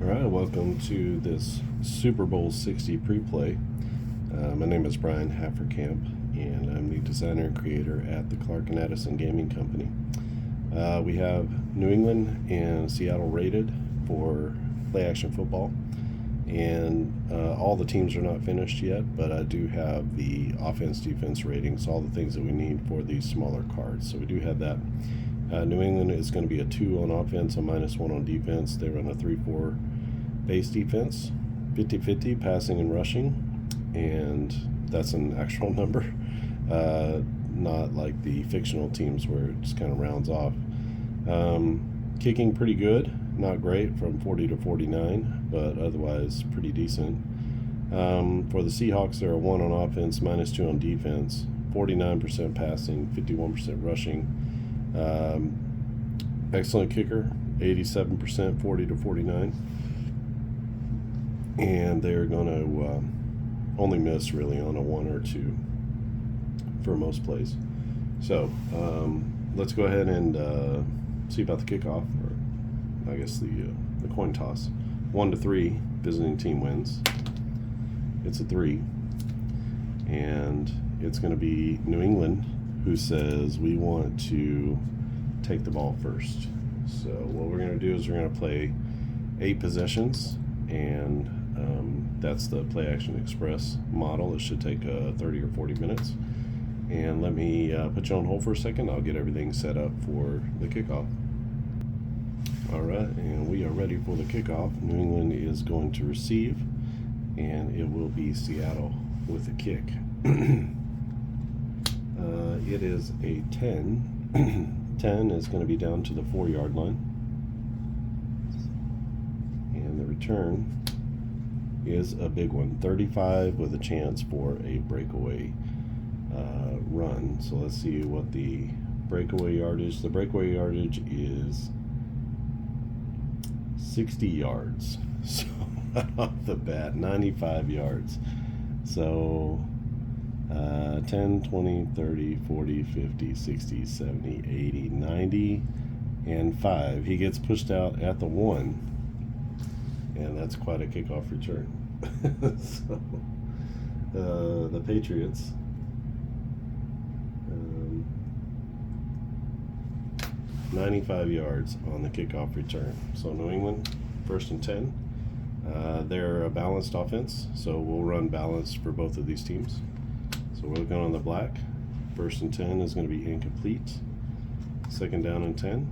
All right, welcome to this Super Bowl 60 pre-play. My name is Brian Hafferkamp, and I'm the designer and creator at the Clark and Addison Gaming Company. We have New England and Seattle rated for play-action football, and all the teams are not finished yet, but I do have the offense-defense ratings, all the things that we need for these smaller cards. So we do have that. New England is going to be a 2 on offense, a -1 on defense. They run a 3-4 base defense, 50-50 passing and rushing, and that's an actual number, not like the fictional teams where it just kind of rounds off. Kicking pretty good, not great, from 40 to 49, but otherwise pretty decent. For the Seahawks, they're a 1 on offense, -2 on defense, 49% passing, 51% rushing. Excellent kicker, 87%, 40 to 49. And they're going to only miss really on a 1 or 2 for most plays. So let's go ahead and see about the kickoff, or I guess the coin toss. 1 to 3, visiting team wins. It's a 3, and it's going to be New England who says we want to take the ball first. So what we're going to do is we're going to play 8 possessions, and that's the Play Action Express model. It should take 30 or 40 minutes. And let me put you on hold for a second. I'll get everything set up for the kickoff. All right, and we are ready for the kickoff. New England is going to receive, and it will be Seattle with a kick. It is a 10. 10 is going to be down to the 4-yard line. And the return is a big one, 35, with a chance for a breakaway run. So let's see what the breakaway yardage. The breakaway yardage is 60 yards. So off the bat, 95 yards. So 10, 20, 30, 40, 50, 60, 70, 80, 90, and 5. He gets pushed out at the 1, and that's quite a kickoff return. So the Patriots um, 95 yards on the kickoff return. So New England, 1st and 10. They're a balanced offense, so we'll run balanced for both of these teams. So we're looking on the black. 1st and 10 is going to be incomplete. 2nd down and 10.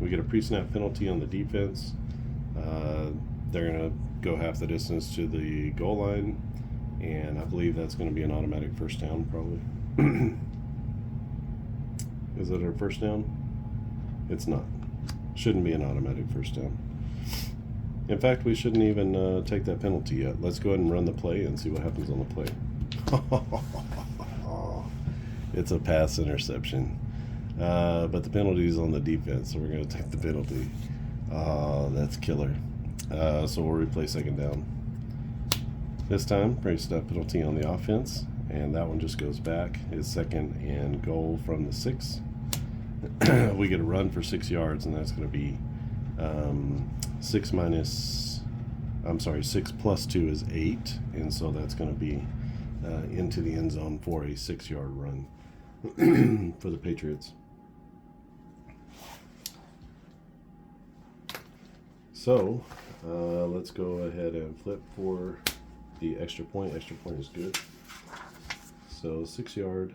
We get a pre-snap penalty on the defense. They're going to go half the distance to the goal line, and I believe that's going to be an automatic 1st down, probably. Is it our 1st down? It's not. Shouldn't be an automatic 1st down. In fact, we shouldn't even take that penalty yet. Let's go ahead and run the play and see what happens on the play. It's a pass interception, but the penalty is on the defense, so we're going to take the penalty. That's killer. So we'll replay 2nd down. This time, pre-snap penalty on the offense, and that one just goes back. It's 2nd and goal from the 6. We get a run for 6 yards, and that's going to be 6 plus 2 is 8, and so that's going to be into the end zone for a 6-yard run for the Patriots. So let's go ahead and flip for the extra point. Extra point is good. So 6-yard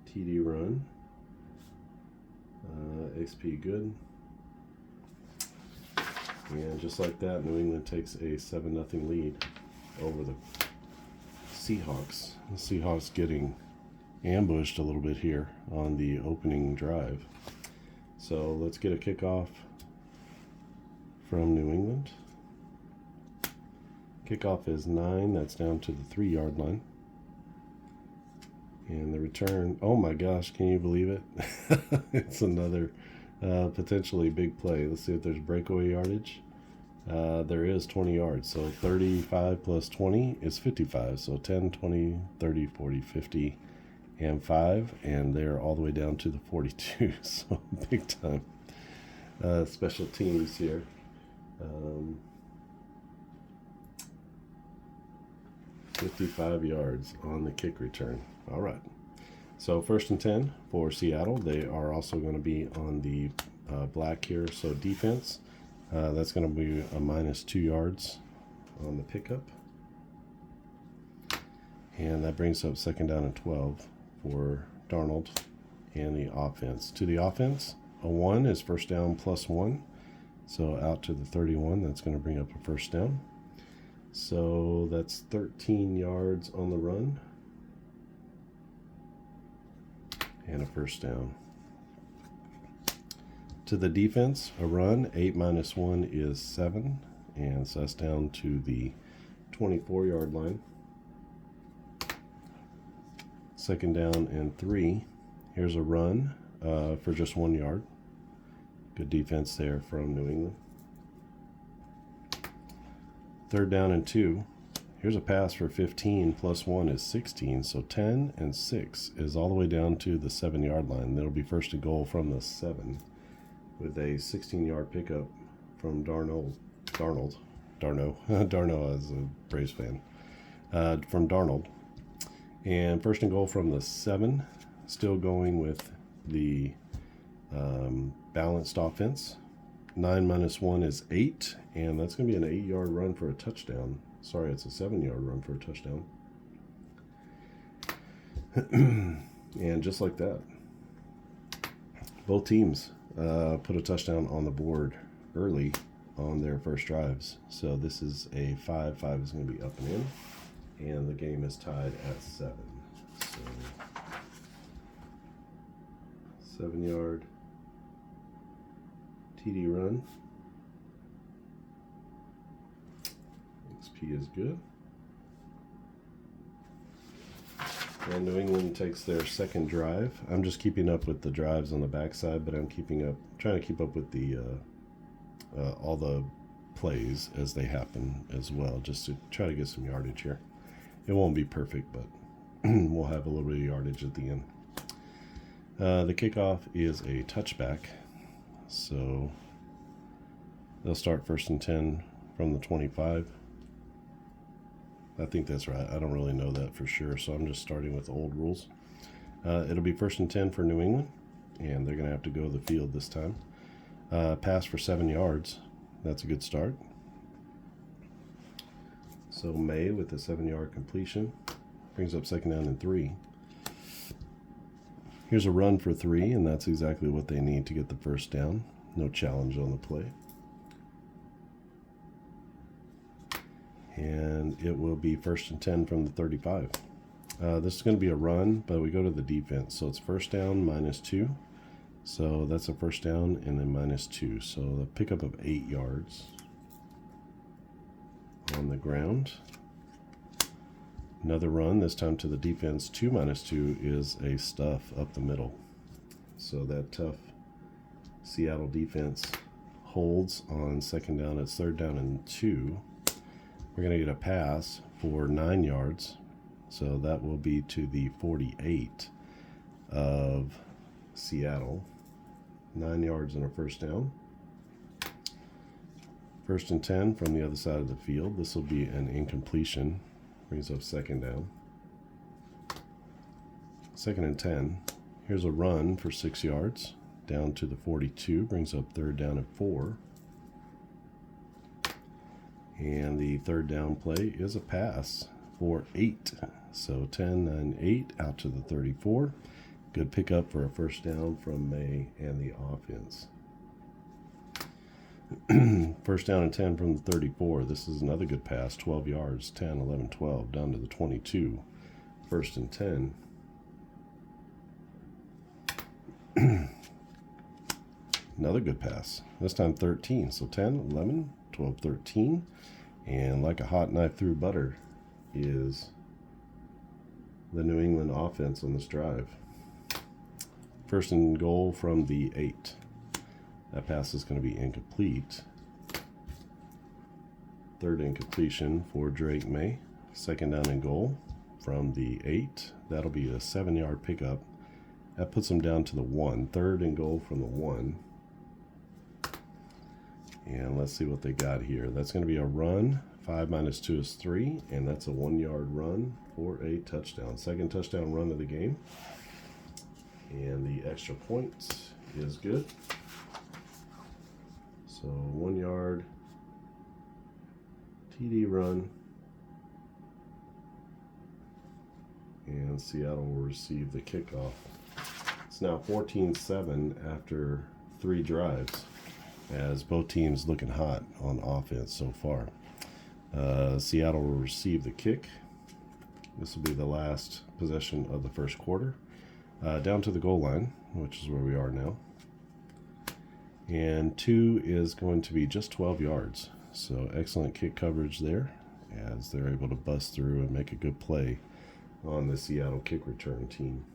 TD run. XP good. And just like that, New England takes a 7-0 lead over the Seahawks. The Seahawks getting ambushed a little bit here on the opening drive. So let's get a kickoff from New England. Kickoff is 9. That's down to the 3-yard line. And the return, oh my gosh, can you believe it? It's another potentially big play. Let's see if there's breakaway yardage. There is 20 yards, so 35 plus 20 is 55. So 10, 20, 30, 40, 50, and 5, and they're all the way down to the 42. So big time special teams here. Um, 55 yards on the kick return. All right. So 1st and 10 for Seattle. They are also going to be on the black here. So defense, that's going to be a -2 yards on the pickup. And that brings up 2nd down and 12 for Darnold and the offense. To the offense, a 1 is 1st down +1. So out to the 31, that's going to bring up a 1st down. So that's 13 yards on the run. And a 1st down. To the defense, a run, 8 - 1 is 7. And so that's down to the 24-yard line. 2nd down and 3. Here's a run for just 1 yard. Good defense there from New England. 3rd down and 2. Here's a pass for 15 + 1 is 16. So 10 and 6 is all the way down to the 7-yard line. That'll be 1st and goal from the 7 with a 16-yard pickup from Darno as a Braves fan. From Darnold. And 1st and goal from the 7, still going with the balanced offense. 9 - 1 is 8, and that's going to be an 8-yard run for a touchdown. Sorry, it's a 7-yard run for a touchdown. And just like that, both teams put a touchdown on the board early on their first drives. So this is a 5. 5 is going to be up and in. And the game is tied at 7. So 7-yard TD run. XP is good. And New England takes their 2nd drive. I'm just keeping up with the drives on the backside, but I'm trying to keep up with the all the plays as they happen as well, just to try to get some yardage here. It won't be perfect, but we'll have a little bit of yardage at the end. The kickoff is a touchback, so they'll start 1st and 10 from the 25. I think that's right. I don't really know that for sure, so I'm just starting with old rules. It'll be 1st and 10 for New England, and they're going to have to go to the field this time. Pass for 7 yards. That's a good start. So May with a 7-yard completion brings up 2nd down and 3. Here's a run for 3, and that's exactly what they need to get the 1st down. No challenge on the play. And it will be 1st and 10 from the 35. This is going to be a run, but we go to the defense. So it's 1st down -2. So that's a 1st down and then -2. So the pickup of 8 yards on the ground. Another run, this time to the defense. 2 -2 is a stuff up the middle. So that tough Seattle defense holds on 2nd down. It's 3rd down and 2. We're going to get a pass for 9 yards. So that will be to the 48 of Seattle. 9 yards and a 1st down. 1st and 10 from the other side of the field. This will be an incompletion. Brings up 2nd down. 2nd and 10. Here's a run for 6 yards. Down to the 42. Brings up 3rd down and 4. And the 3rd down play is a pass for 8. So 10, 9, 8 out to the 34. Good pickup for a 1st down from May and the offense. 1st down and 10 from the 34. This is another good pass. 12 yards. 10, 11, 12. Down to the 22. 1st and 10. Another good pass. This time 13. So 10, 11, 12, 13. And like a hot knife through butter is the New England offense on this drive. 1st and goal from the 8. That pass is going to be incomplete. 3rd incompletion for Drake May. 2nd down and goal from the 8. That'll be a 7-yard pickup. That puts them down to the 1. 3rd and goal from the 1. And let's see what they got here. That's going to be a run. 5 minus 2 is 3, and that's a 1-yard run for a touchdown. Second touchdown run of the game. And the extra point is good. So 1-yard TD run. And Seattle will receive the kickoff. It's now 14-7 after 3 drives, as both teams looking hot on offense so far. Seattle will receive the kick. This will be the last possession of the first quarter. Down to the goal line, which is where we are now. And 2 is going to be just 12 yards. So excellent kick coverage there, as they're able to bust through and make a good play on the Seattle kick return team.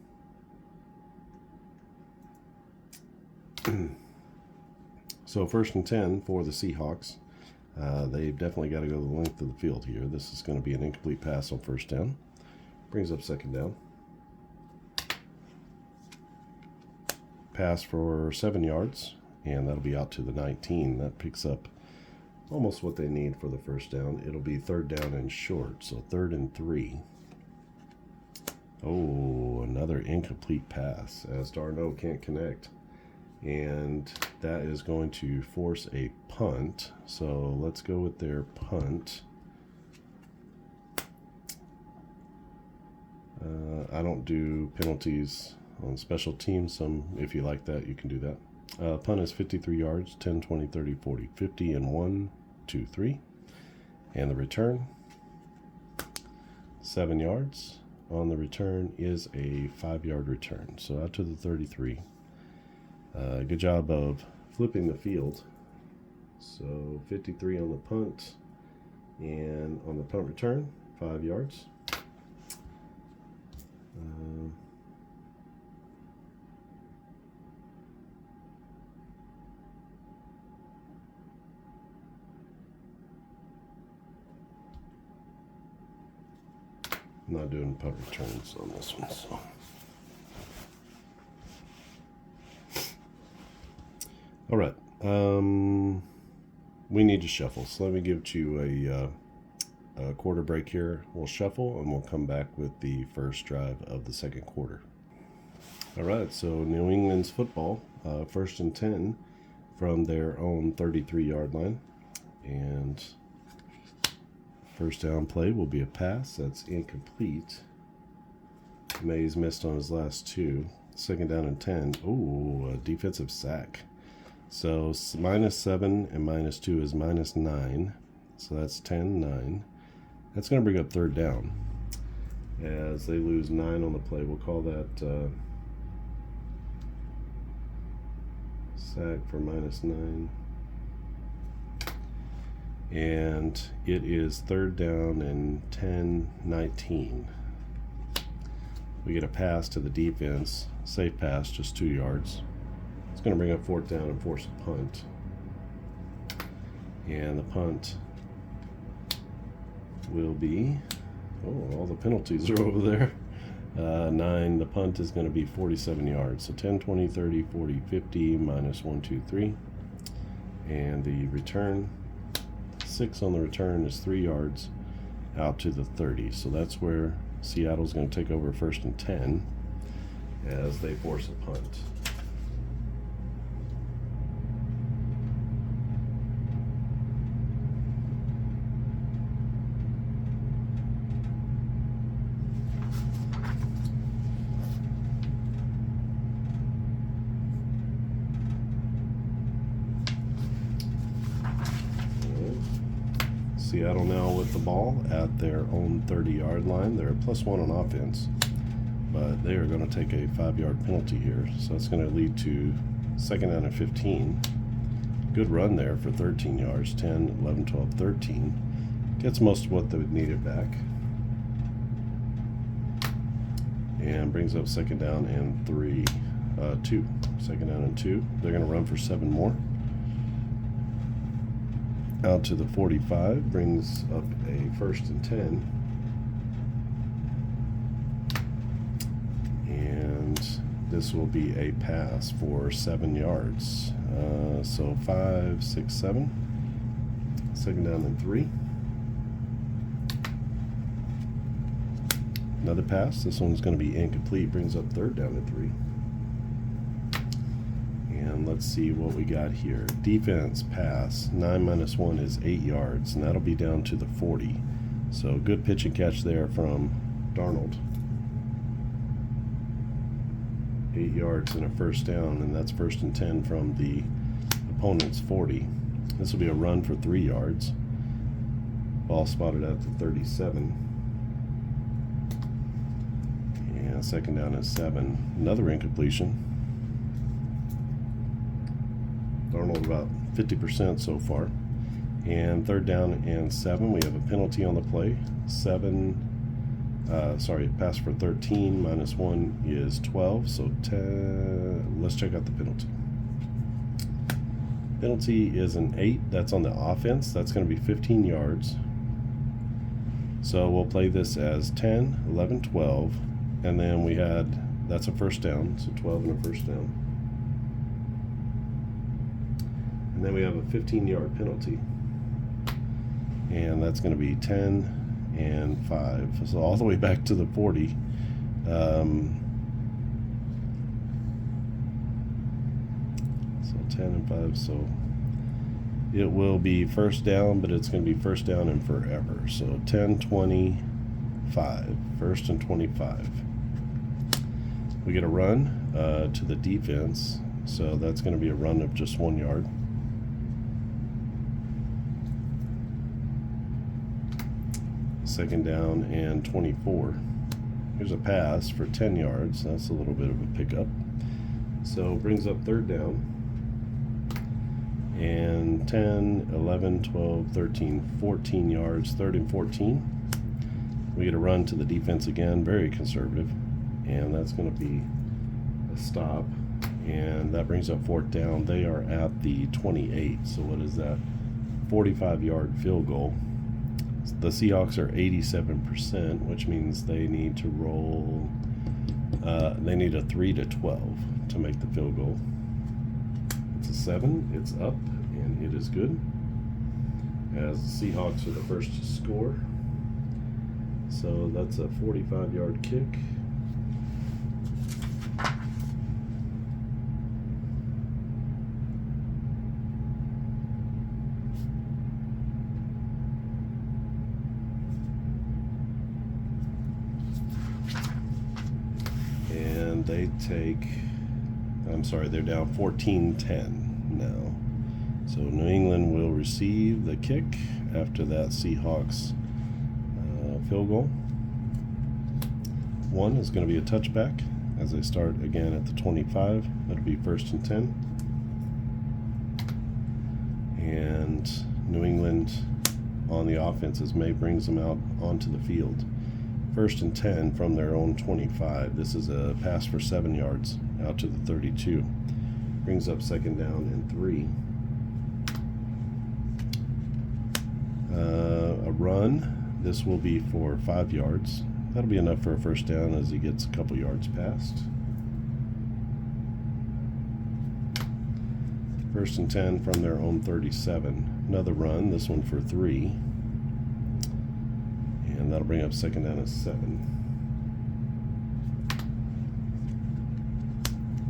So 1st and 10 for the Seahawks. They've definitely got to go the length of the field here. This is going to be an incomplete pass on 1st down. Brings up 2nd down. Pass for 7 yards, and that'll be out to the 19. That picks up almost what they need for the 1st down. It'll be 3rd down and short, so 3rd and 3. Oh, another incomplete pass, as Darno can't connect. And that is going to force a punt. So let's go with their punt. I don't do penalties on special teams. If you like that, you can do that. Punt is 53 yards, 10, 20, 30, 40, 50, and 1, 2, 3. And the return, 7 yards. On the return is a 5-yard return. So out to the 33. Good job of flipping the field. So 53 on the punt, and on the punt return, 5 yards. I'm not doing punt returns on this one, so. All right, we need to shuffle, so let me give you a quarter break here. We'll shuffle, and we'll come back with the first drive of the second quarter. All right, so New England's football, 1st and 10 from their own 33-yard line, and 1st down play will be a pass. That's incomplete. Mays missed on his last 2. 2nd down and 10. Oh, a defensive sack. So -7 and -2 is -9. So that's 10-9. That's going to bring up 3rd down, as they lose 9 on the play. We'll call that sack for -9. And it is 3rd down and 10-19. We get a pass to the defense. Safe pass, just 2 yards. It's going to bring up 4th down and force a punt. And the punt will be, oh, all the penalties are over there. 9, the punt is going to be 47 yards. So 10, 20, 30, 40, 50, -1, 2, 3. And the return, 6 on the return is 3 yards out to the 30. So that's where Seattle's going to take over 1st and 10 as they force a punt. Seattle now with the ball at their own 30-yard line. They're a +1 on offense, but they are going to take a 5-yard penalty here. So that's going to lead to 2nd down and 15. Good run there for 13 yards, 10, 11, 12, 13. Gets most of what they needed back. And brings up 2nd down and 2. 2nd down and 2. They're going to run for 7 more. Out to the 45, brings up a 1st and 10. And This will be a pass for 7 yards. So 5, 6, 7. Second down and 3. Another pass. This one's going to be incomplete. Brings up third down and 3. And let's see what we got here. Defense pass. 9 minus 1 is 8 yards, and that'll be down to the 40. So good pitch and catch there from Darnold. 8 yards and a first down, and that's 1st and 10 from the opponent's 40. This will be a run for 3 yards. Ball spotted at the 37. And second down is 7. Another incompletion. Darnold about 50% so far. And third down and 7. We have a penalty on the play. Pass for 13 minus 1 is 12. So 10. Let's check out the penalty. Penalty is an 8. That's on the offense. That's going to be 15 yards. So we'll play this as 10, 11, 12. And then that's a first down. So 12 and a first down. And then we have a 15-yard penalty. And that's going to be 10 and 5. So all the way back to the 40. So 10 and 5. So it will be first down, but it's going to be first down and forever. So 10, 25. First and 25. We get a run to the defense. So that's going to be a run of just 1 yard. Second down and 24. Here's a pass for 10 yards. That's a little bit of a pickup. So brings up third down. And 10, 11, 12, 13, 14 yards. 3rd and 14. We get a run to the defense again. Very conservative. And that's going to be a stop. And that brings up 4th down. They are at the 28. So what is that? 45-yard field goal. The Seahawks are 87%, which means they need to roll. They need a 3 to 12 to make the field goal. It's a 7. It's up, and it is good. As the Seahawks are the first to score. So that's a 45-yard kick. They're down 14-10 now. So New England will receive the kick after that Seahawks field goal. 1 is going to be a touchback as they start again at the 25. That'll be 1st and 10. And New England on the offense as May brings them out onto the field. 1st and 10 from their own 25. This is a pass for 7 yards out to the 32. Brings up second down and 3. A run. This will be for 5 yards. That'll be enough for a first down as he gets a couple yards past. 1st and 10 from their own 37. Another run. This one for 3. And that'll bring up second down and 7.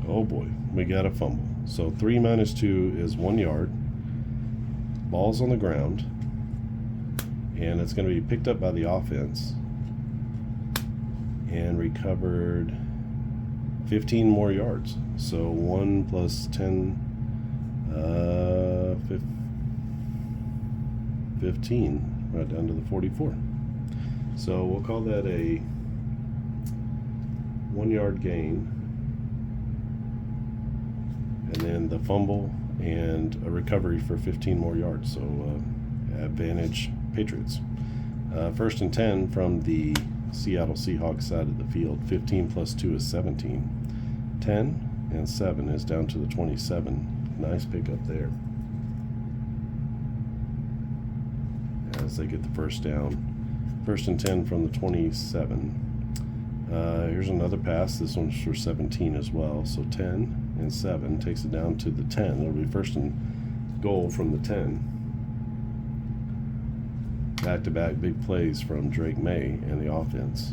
Oh boy, we got a fumble. So 3 minus 2 is 1 yard. Ball's on the ground. And it's going to be picked up by the offense. And recovered 15 more yards. So 1 plus 10, 15, right down to the 44. So we'll call that a 1 yard gain. And then the fumble and a recovery for 15 more yards. So advantage Patriots. 1st and 10 from the Seattle Seahawks side of the field. 15 plus 2 is 17. 10 and 7 is down to the 27. Nice pickup there. As they get the first down. 1st and 10 from the 27. Here's another pass. This one's for 17 as well. So 10 and 7 takes it down to the 10. It'll be first and goal from the 10. Back-to-back big plays from Drake May and the offense.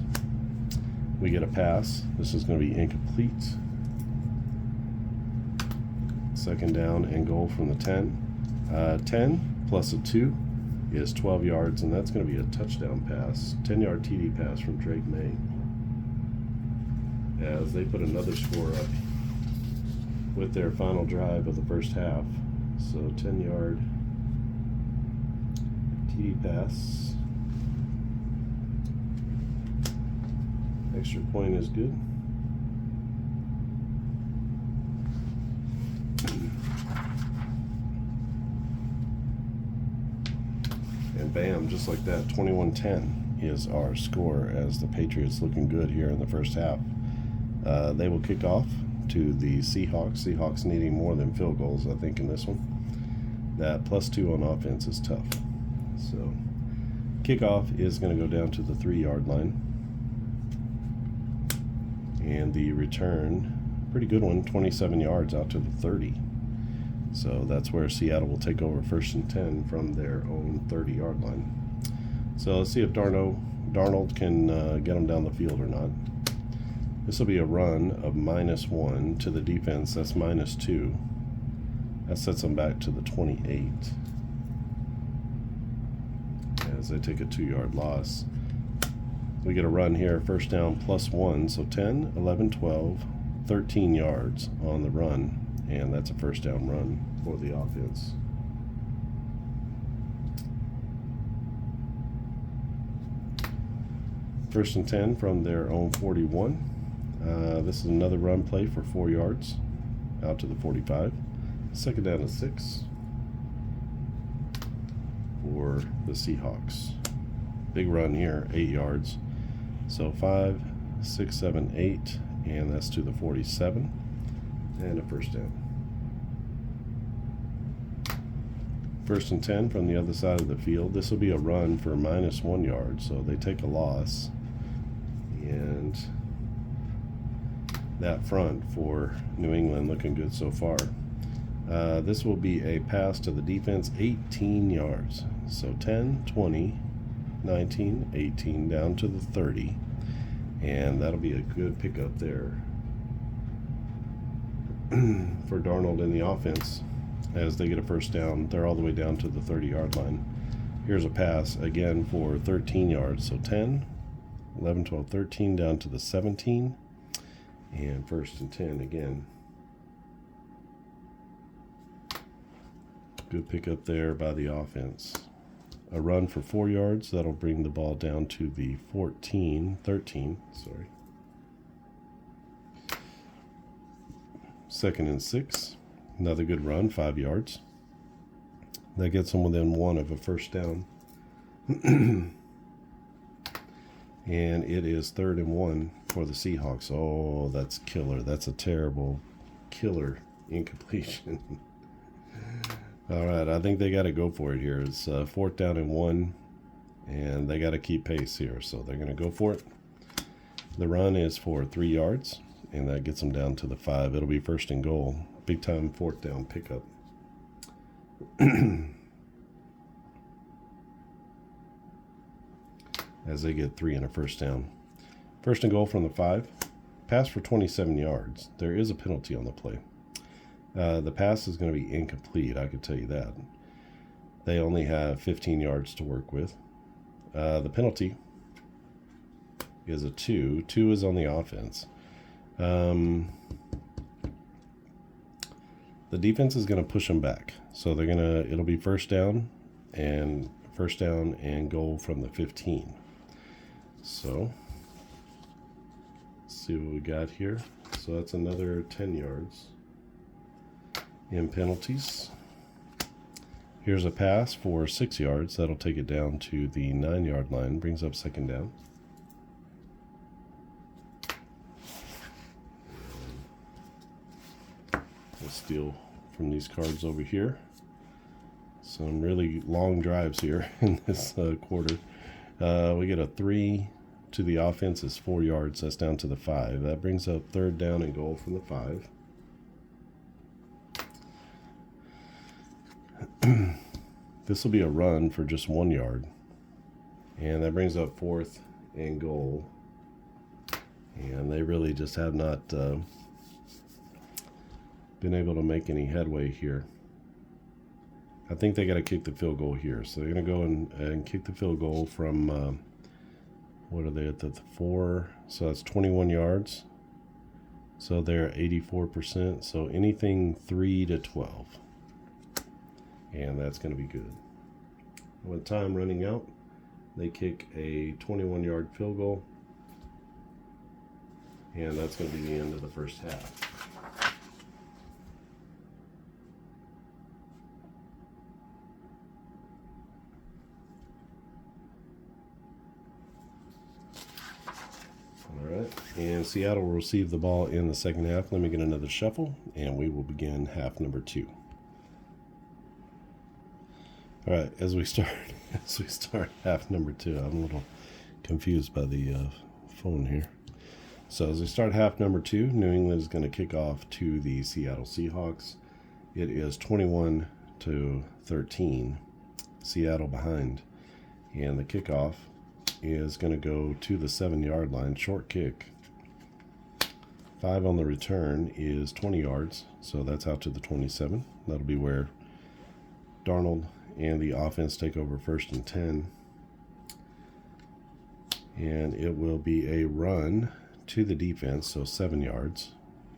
We get a pass. This is going to be incomplete. Second down and goal from the 10. 10 plus a 2 is 12 yards, and that's going to be a touchdown pass. 10-yard TD pass from Drake May. As they put another score up with their final drive of the first half. So 10-yard TD pass. Extra point is good. And bam, just like that, 21-10 is our score, as the Patriots looking good here in the first half. They will kick off to the Seahawks. Seahawks needing more than field goals, I think, in this one. That +2 on offense is tough. So kickoff is going to go down to the 3-yard line. And the return, pretty good one, 27 yards out to the 30. So that's where Seattle will take over 1st and 10 from their own 30-yard line. So let's see if Darnold can get them down the field or not. This will be a run of -1 to the defense. That's -2. That sets them back to the 28 as they take a 2-yard loss. We get a run here, first down +1. So 10, 11, 12, 13 yards on the run. And that's a first down run for the offense. First and 10 from their own 41. This is another run play for 4 yards out to the 45. Second down and 6 for the Seahawks. Big run here, 8 yards. So 5, 6, 7, 8, and that's to the 47. And a first down. First and 10 from the other side of the field. This will be a run for -1 yard, so they take a loss. And that front for New England looking good so far. This will be a pass to the defense, 18 yards. So 10, 20, 19, 18, down to the 30. And that'll be a good pickup there for Darnold in the offense. As they get a first down, they're all the way down to the 30-yard line. Here's a pass again for 13 yards. So 10, 11, 12, 13, down to the 17. And 1st and 10 again. Good pickup there by the offense. A run for 4 yards. That'll bring the ball down to the 13, sorry. 2nd and 6. Another good run, 5 yards. That gets them within 1 of a first down. And it is 3rd and 1 for the Seahawks. Oh, that's killer. That's a terrible killer incompletion. All right, I think they got to go for it here. It's 4th down and 1, and they got to keep pace here. So they're going to go for it. The run is for 3 yards, and that gets them down to the 5. It'll be 1st and goal. Big time 4th down pickup. As they get 3 and a first down. 1st and goal from the 5. Pass for 27 yards. There is a penalty on the play. The pass is going to be incomplete, I can tell you that. They only have 15 yards to work with. The penalty is a 2. 2 is on the offense. The defense is going to push them back. So they're going to, it'll be first down and goal from the 15. So let's see what we got here. So that's another 10 yards in penalties. Here's a pass for 6 yards. That'll take it down to the 9-yard line. Brings up 2nd down. We'll steal from these cards over here. Some really long drives here in this quarter. We get a 3, to the offense is 4 yards. That's down to the 5. That brings up 3rd down and goal from the 5. This will be a run for just 1 yard. And that brings up 4th and goal. And they really just have not been able to make any headway here. I think they got to kick the field goal here. So they're going to go and kick the field goal from, what are they at the 4? So that's 21 yards. So they're 84%. So anything 3 to 12. And that's going to be good. With time running out, they kick a 21-yard field goal. And that's going to be the end of the first half. All right, and Seattle will receive the ball in the second half. Let me get another shuffle, and we will begin half number 2. All right, as we start half number 2, I'm a little confused by the phone here. So as we start half number 2, New England is going to kick off to the Seattle Seahawks. It is 21-13, Seattle behind, and the kickoff is going to go to the 7-yard line, short kick. 5 on the return is 20 yards, so that's out to the 27. That'll be where Darnold and the offense take over 1st and 10. And it will be a run to the defense, so 7 yards.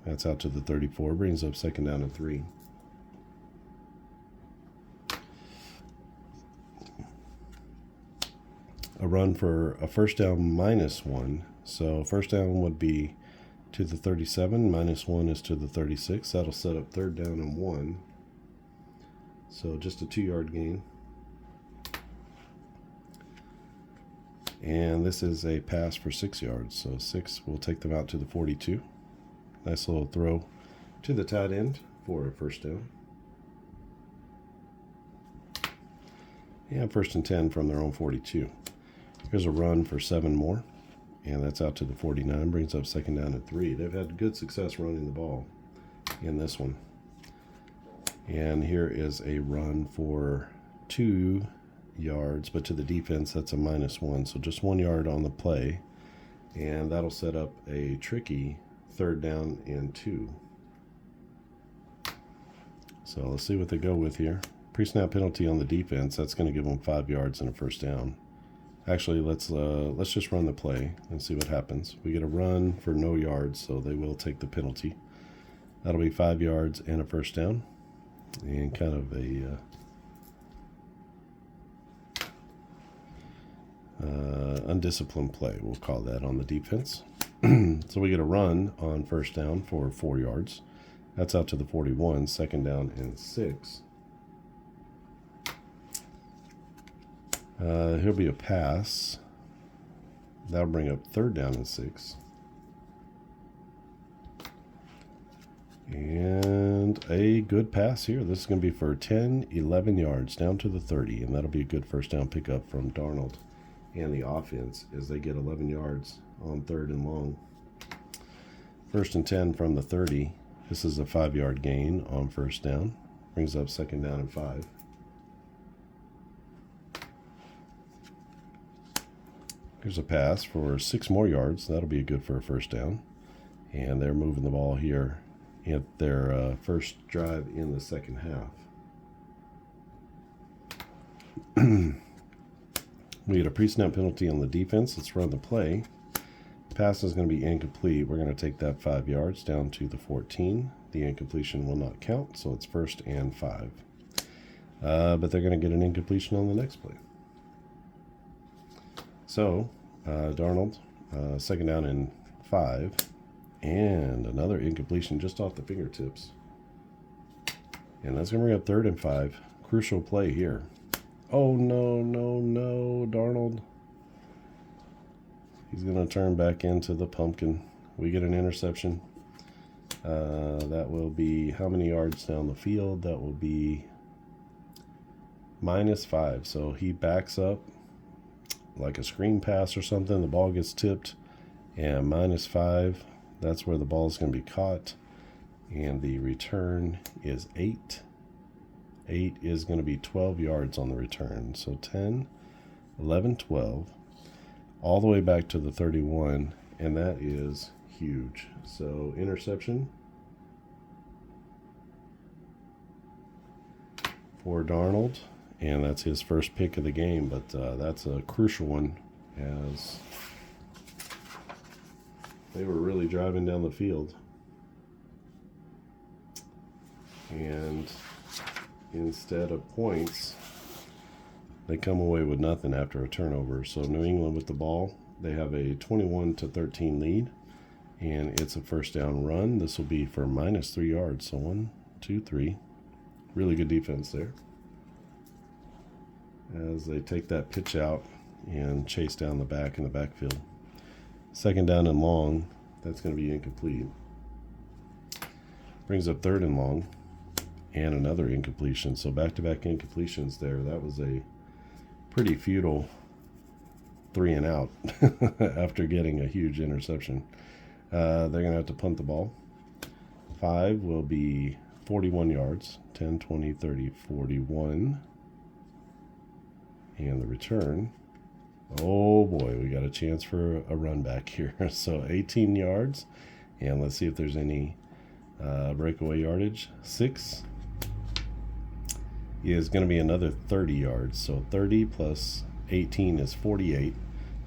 That's out to the 34, brings up 2nd down and 3. A run for a 1st down -1. So 1st down would be to the 37, -1 is to the 36. That'll set up 3rd down and 1. So just a 2-yard gain. And this is a pass for 6 yards. So 6 will take them out to the 42. Nice little throw to the tight end for a 1st down. And 1st and 10 from their own 42. Here's a run for 7 more. And that's out to the 49. Brings up 2nd down and 3. They've had good success running the ball in this one. And here is a run for 2 yards, but to the defense, that's a -1. So just 1 yard on the play. And that'll set up a tricky 3rd down and 2. So let's see what they go with here. Pre-snap penalty on the defense. That's going to give them 5 yards and a 1st down. Actually, let's just run the play and see what happens. We get a run for no yards, so they will take the penalty. That'll be 5 yards and a 1st down. And kind of a undisciplined play, we'll call that, on the defense. So we get a run on 1st down for 4 yards. That's out to the 41, 2nd down and 6. Here'll be a pass. That'll bring up 3rd down and 6. And a good pass here. This is going to be for 10, 11 yards down to the 30. And that'll be a good 1st down pickup from Darnold and the offense as they get 11 yards on 3rd and long. 1st and 10 from the 30. This is a 5-yard gain on 1st down. Brings up 2nd down and 5. Here's a pass for 6 more yards. That'll be good for a 1st down. And they're moving the ball here at their first drive in the second half. We get a pre-snap penalty on the defense. Let's run the play. Pass is going to be incomplete. We're going to take that 5 yards down to the 14. The incompletion will not count, so it's 1st and 5. But they're going to get an incompletion on the next play. So, Darnold, 2nd down and 5. And another incompletion just off the fingertips. And that's going to bring up 3rd and 5. Crucial play here. Oh, no, no, no, Darnold. He's going to turn back into the pumpkin. We get an interception. That will be how many yards down the field? That will be -5. So he backs up like a screen pass or something, the ball gets tipped, and -5. That's where the ball is going to be caught, and the return is 8. 8 is going to be 12 yards on the return. So 10, 11, 12, all the way back to the 31, and that is huge. So interception for Darnold, and that's his first pick of the game, but that's a crucial one, as they were really driving down the field, and instead of points, they come away with nothing after a turnover. So New England with the ball, they have a 21-13 lead, and it's a first down run. This will be for -3 yards. So 1, 2, 3. Really good defense there, as they take that pitch out and chase down the back in the backfield. Second down and long, that's going to be incomplete. Brings up third and long, and another incompletion. So back-to-back incompletions there. That was a pretty futile 3 and out after getting a huge interception. They're going to have to punt the ball. 5 will be 41 yards. 10, 20, 30, 41. And the return, oh boy, we got a chance for a run back here. So 18 yards, and let's see if there's any breakaway yardage. 6 is going to be another 30 yards. So 30 plus 18 is 48.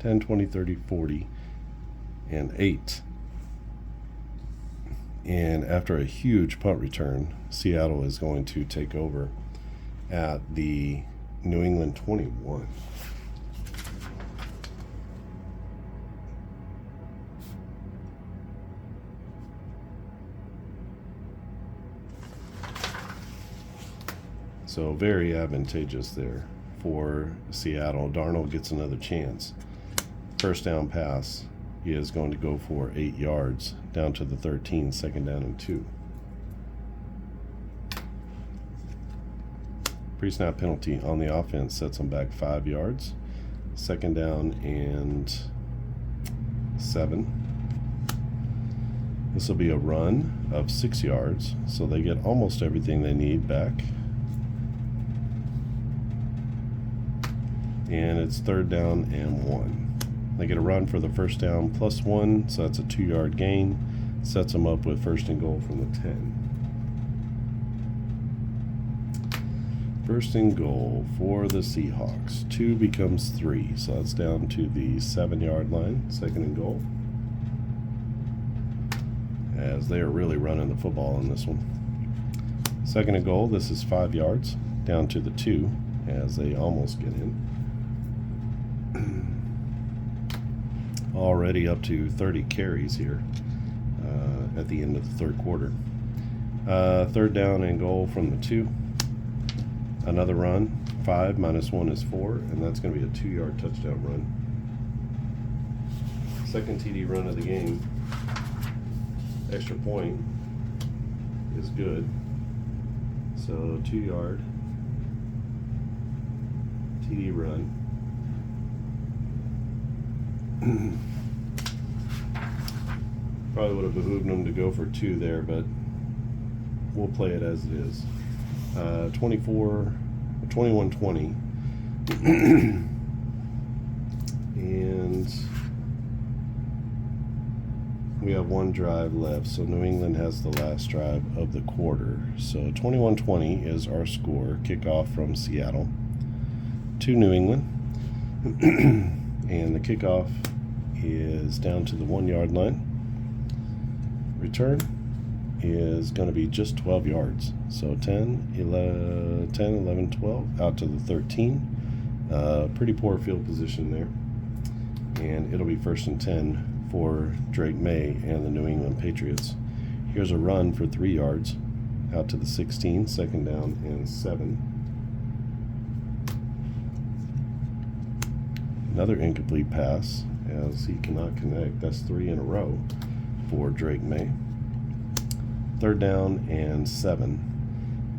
10, 20, 30, 40, and 8. And after a huge punt return, Seattle is going to take over at the New England 21. So very advantageous there for Seattle. Darnold gets another chance. First down pass is going to go for 8 yards down to the 13, second down and 2. Pre-snap penalty on the offense sets them back 5 yards. Second down and 7. This will be a run of 6 yards, so they get almost everything they need back. And it's third down and 1. They get a run for the first down plus 1, so that's a 2-yard gain. Sets them up with first and goal from the 10. First and goal for the Seahawks. 2 becomes 3, so that's down to the 7-yard line. Second and goal, as they are really running the football in this one. Second and goal, this is 5 yards, down to the 2, as they almost get in. Already up to 30 carries here at the end of the third quarter. Third down and goal from the 2. Another run. 5 minus 1 is 4, and that's going to be a 2-yard touchdown run. Second TD run of the game. Extra point is good. So 2-yard TD run. Probably would have behooved them to go for 2 there, but we'll play it as it is. 21-20. And we have 1 drive left, so New England has the last drive of the quarter. So 21-20 is our score. Kickoff from Seattle to New England. And the kickoff is down to the 1-yard line. Return is going to be just 12 yards. So 10, 11, 12, out to the 13. Pretty poor field position there. And it'll be first and 10 for Drake May and the New England Patriots. Here's a run for 3 yards out to the 16, second down and 7. Another incomplete pass, as he cannot connect. That's 3 in a row for Drake May. Third down and 7.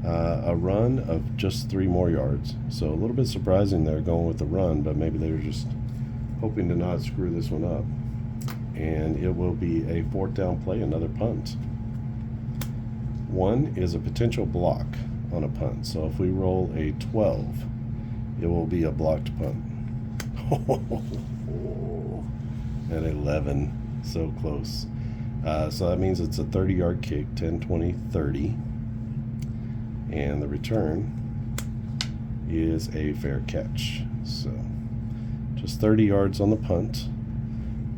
A run of just 3 more yards. So a little bit surprising they're going with the run, but maybe they were just hoping to not screw this one up. And it will be a 4th down play, another punt. 1 is a potential block on a punt. So if we roll a 12, it will be a blocked punt. And 11, so close. So that means it's a 30-yard kick, 10, 20, 30. And the return is a fair catch. So just 30 yards on the punt.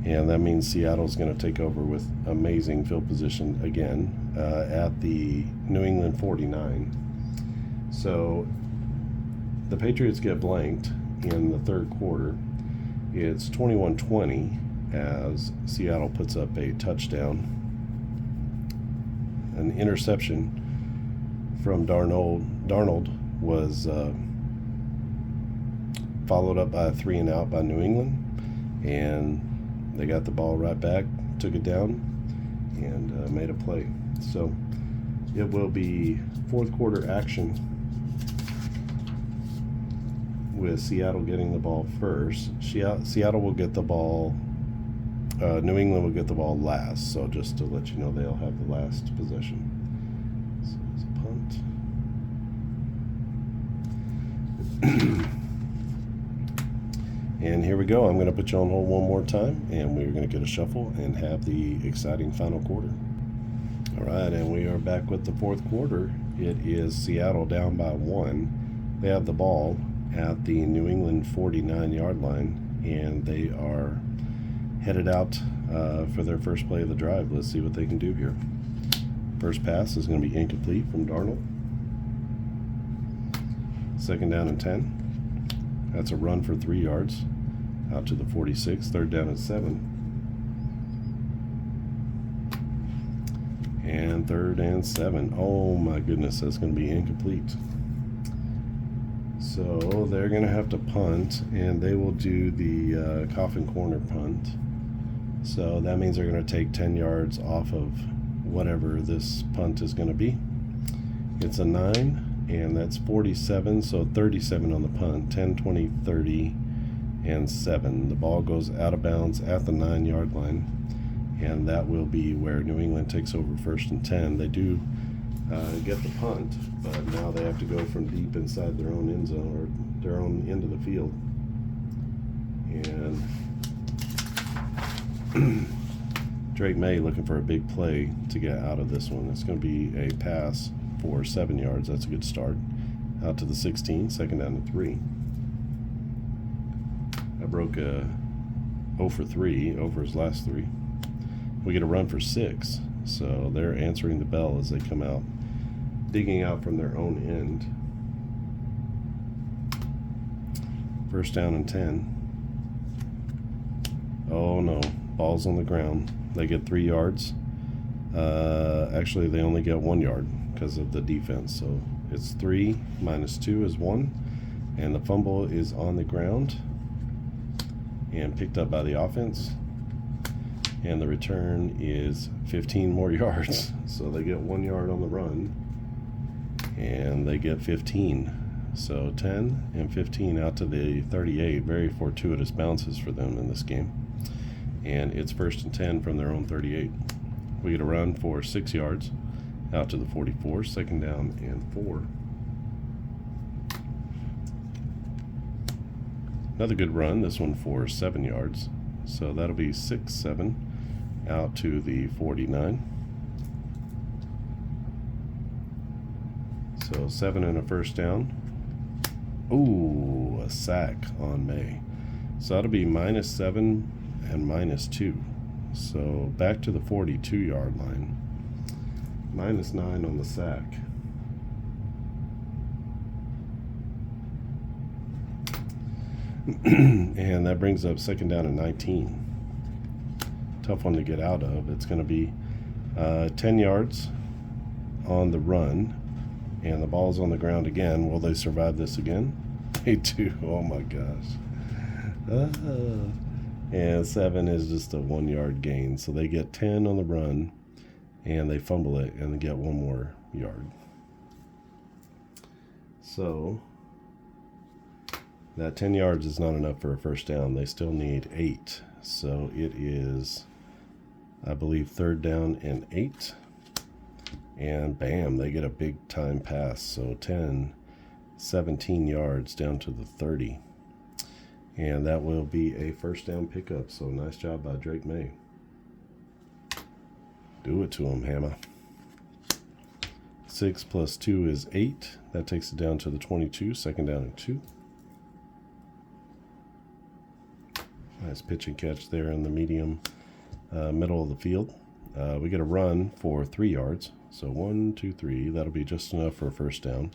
And that means Seattle's going to take over with amazing field position again at the New England 49. So the Patriots get blanked in the 3rd quarter. It's 21-20 as Seattle puts up a touchdown. An interception from Darnold. Darnold was followed up by a 3-and-out by New England. And they got the ball right back, took it down, and made a play. So it will be 4th quarter action with Seattle getting the ball first. Seattle will get the ball. New England will get the ball last. So just to let you know, they'll have the last possession. So it's a punt. And here we go. I'm going to put you on hold one more time, and we're going to get a shuffle and have the exciting final quarter. All right, and we are back with the 4th quarter. It is Seattle down by 1. They have the ball at the New England 49-yard line, and they are headed out for their first play of the drive. Let's see what they can do here. First pass is going to be incomplete from Darnold. 2nd down and 10. That's a run for 3 yards out to the 46. 3rd down and 7. And 3rd and 7. Oh my goodness, that's going to be incomplete. So they're going to have to punt, and they will do the coffin corner punt. So that means they're going to take 10 yards off of whatever this punt is going to be. It's a 9. And that's 47, so 37 on the punt, 10, 20, 30, and 7. The ball goes out of bounds at the 9-yard line, and that will be where New England takes over 1st and 10. They do get the punt, but now they have to go from deep inside their own end zone or their own end of the field. And Drake May looking for a big play to get out of this one. It's going to be a pass for 7 yards. That's a good start. Out to the 16, 2nd down and 3. I broke a 0 for 3 over his last 3. We get a run for 6. So they're answering the bell as they come out, digging out from their own end. 1st down and 10. Oh no, ball's on the ground. They get 3 yards. Actually, they only get 1 yard because of the defense. So it's 3 minus 2 is 1, and the fumble is on the ground and picked up by the offense, and the return is 15 more yards. So they get 1 yard on the run, and they get 15. So 10 and 15 out to the 38. Very fortuitous bounces for them in this game, and it's 1st and 10 from their own 38. We get a run for 6 yards out to the 44, 2nd down and 4. Another good run, this one for 7 yards. So that'll be 6, 7 out to the 49. So 7 and a 1st down. Ooh, a sack on May. So that'll be -7 and -2. So back to the 42-yard line. -9 on the sack. And that brings up 2nd down and 19. Tough one to get out of. It's going to be 10 yards on the run, and the ball's on the ground again. Will they survive this again? They do. Oh my gosh. And 7 is just a 1 yard gain. So they get 10 on the run, and they fumble it, and they get 1 more yard. So That 10 yards is not enough for a first down. They still need 8. So it is, I believe, 3rd down and 8. And bam, they get a big time pass. So 17 yards down to the 30. And that will be a first down pickup. So nice job by Drake Maye. Do it to him, Hammer. 6 plus 2 is 8. That takes it down to the 22. 2nd down and 2. Nice pitch and catch there in the medium middle of the field. We get a run for 3 yards. So 1, 2, 3. That'll be just enough for a first down.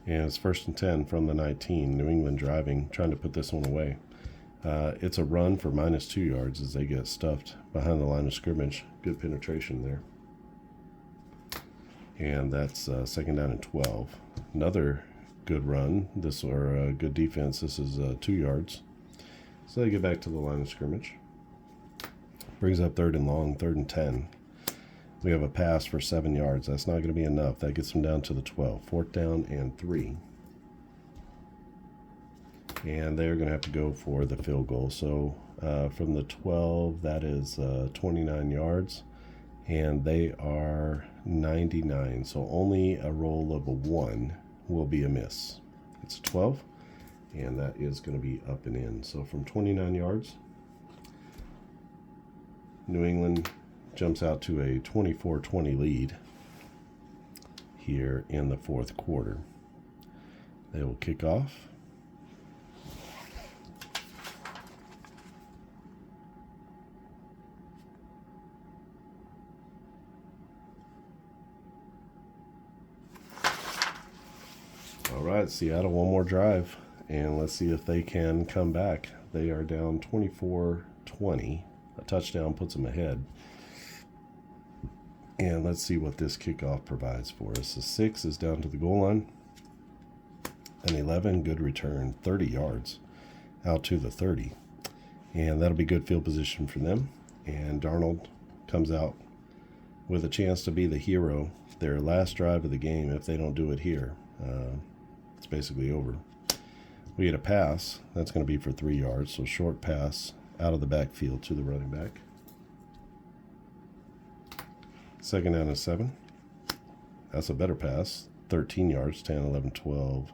And it's 1st and 10 from the 19. New England driving, trying to put this one away. It's a run for -2 yards as they get stuffed behind the line of scrimmage. Good penetration there. And that's 2nd down and 12. Another good run. Good defense. This is 2 yards. So they get back to the line of scrimmage. Brings up 3rd and long, 3rd and 10. We have a pass for 7 yards. That's not going to be enough. That gets them down to the 12. 4th down and 3. And they're going to have to go for the field goal. So from the 12, that is 29 yards. And they are 99. So only a roll of a 1 will be a miss. It's a 12. And that is going to be up and in. So from 29 yards, New England jumps out to a 24-20 lead here in the 4th quarter. They will kick off. All right, Seattle, one more drive, and let's see if they can come back. They are down 24-20. A touchdown puts them ahead. And let's see what this kickoff provides for us. The 6 is down to the goal line. An 11, good return, 30 yards out to the 30. And that'll be good field position for them. And Darnold comes out with a chance to be the hero. Their last drive of the game, if they don't do it here, it's basically over. We get a pass. That's going to be for 3 yards. So short pass out of the backfield to the running back. 2nd down and 7. That's a better pass. 13 yards, 10, 11, 12,